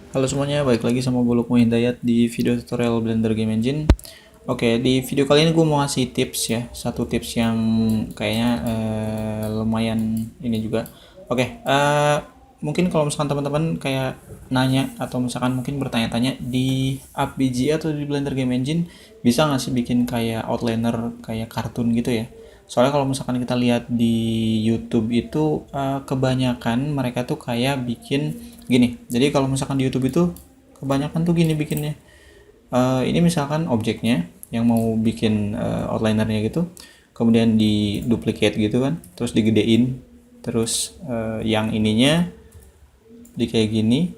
Halo semuanya, balik lagi sama gue Lukman Hidayat di video tutorial Blender Game Engine. Oke, di video kali ini gue mau ngasih tips ya, satu tips yang kayaknya lumayan ini juga. Oke, mungkin kalau misalkan teman-teman kayak nanya atau misalkan mungkin bertanya-tanya di app BGA atau di Blender Game Engine bisa nggak sih bikin kayak outliner kayak kartun gitu ya? Soalnya kalau misalkan kita lihat di YouTube itu kebanyakan mereka tuh kayak bikin gini. Jadi kalau misalkan di YouTube itu kebanyakan tuh gini bikinnya. Ini misalkan objeknya yang mau bikin outlinernya gitu, kemudian di duplicate gitu kan, terus digedein, terus yang ininya di kayak gini,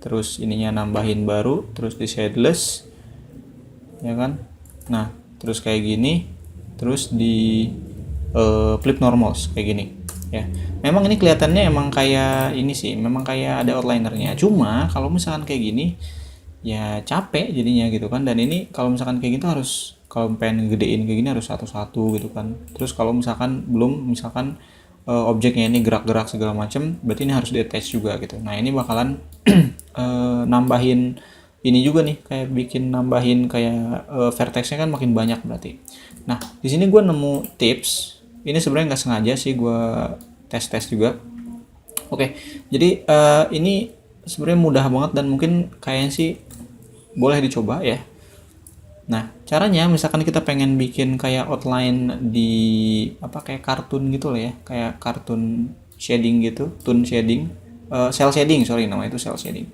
terus ininya nambahin baru, terus di shadeless, ya kan? Nah, terus kayak gini, terus di flip normals kayak gini ya. Memang ini kelihatannya emang kayak ini sih, memang kayak ada outlinernya, cuma kalau misalkan kayak gini ya capek jadinya gitu kan. Dan ini kalau misalkan kayak gitu harus, kalau pengen gedein kayak gini harus satu-satu gitu kan. Terus kalau misalkan belum, misalkan objeknya ini gerak-gerak segala macam, berarti ini harus di attach juga gitu. Nah ini bakalan nambahin ini juga nih, kayak bikin nambahin kayak vertexnya kan makin banyak berarti. Nah di sini gue nemu tips. Ini sebenarnya nggak sengaja sih, gue tes juga. Oke, jadi ini sebenarnya mudah banget dan mungkin kayaknya sih boleh dicoba ya. Nah, caranya misalkan kita pengen bikin kayak outline di apa kayak kartun gitu lah ya, kayak kartun shading gitu, tone shading, cell shading, sorry namanya itu cell shading.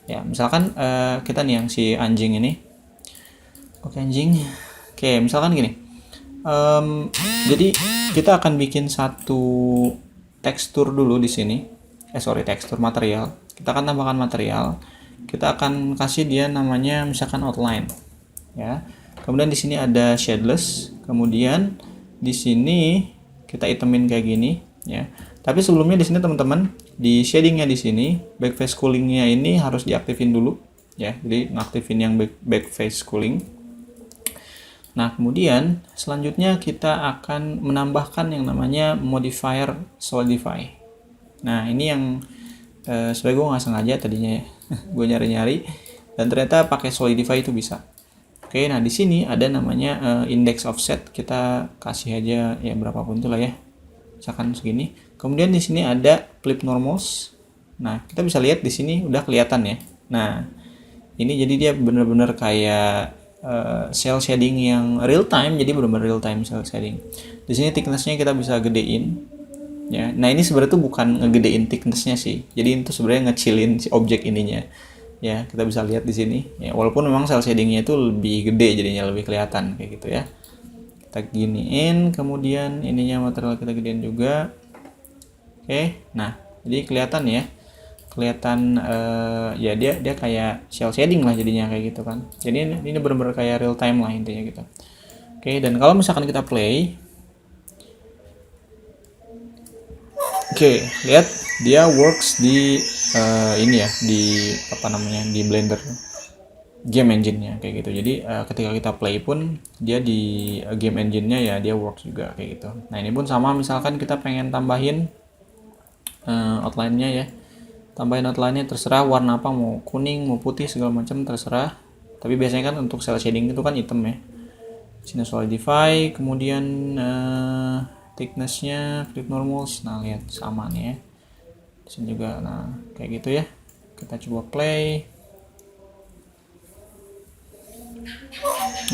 Ya, misalkan kita nih yang si anjing ini. Oke, anjing. Oke, misalkan gini. Jadi kita akan bikin satu tekstur dulu di sini. Tekstur material. Kita akan tambahkan material. Kita akan kasih dia namanya misalkan outline. Ya. Kemudian di sini ada shadeless. Kemudian di sini kita itemin kayak gini, ya. Tapi sebelumnya di sini teman-teman, di shadingnya di sini, backface coolingnya ini harus diaktifin dulu, ya. Jadi ngaktifin yang backface cooling. Nah, kemudian selanjutnya kita akan menambahkan yang namanya modifier solidify. Nah, ini yang sebenarnya gue nggak sengaja tadinya ya. Gue nyari-nyari dan ternyata pakai solidify itu bisa. Oke, nah di sini ada namanya index offset. Kita kasih aja ya berapapun itulah ya. Misalkan segini. Kemudian di sini ada flip normals. Nah, kita bisa lihat di sini udah kelihatan ya. Nah, ini jadi dia benar-benar kayak cell shading yang real time, jadi benar-benar real time cell shading. Di sini thicknessnya kita bisa gedein ya. Nah ini sebenarnya tuh bukan ngegedein thicknessnya sih, jadi itu sebenarnya ngecilin si objek ininya ya. Kita bisa lihat di sini ya, walaupun memang cell shadingnya itu lebih gede jadinya lebih kelihatan kayak gitu ya. Kita giniin, kemudian ininya material kita gedein juga. Oke, nah jadi kelihatan ya, kelihatan ya dia kayak shell shading lah jadinya kayak gitu kan. Jadi ini benar-benar kayak real time lah intinya gitu. Oke, dan kalau misalkan kita play, oke, lihat dia works di ini ya, di apa namanya, di Blender game engine-nya kayak gitu. Jadi ketika kita play pun dia di game engine-nya ya dia works juga kayak gitu. Nah ini pun sama, misalkan kita pengen tambahin outline-nya ya, tambahin outline-nya terserah warna apa, mau kuning mau putih segala macam terserah. Tapi biasanya kan untuk cell shading itu kan hitam ya. Sini solidify, kemudian thickness-nya flip normals. Nah lihat sama nih ya. Di sini juga, nah kayak gitu ya. Kita coba play.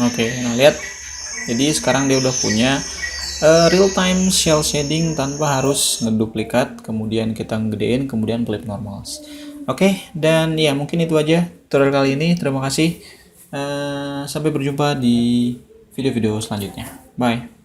Oke, nah lihat. Jadi sekarang dia udah punya real time shell shading tanpa harus ngeduplikat, kemudian kita ngegedein, kemudian flip normals. Oke, dan ya mungkin itu aja tutorial kali ini. Terima kasih. Sampai berjumpa di video-video selanjutnya. Bye.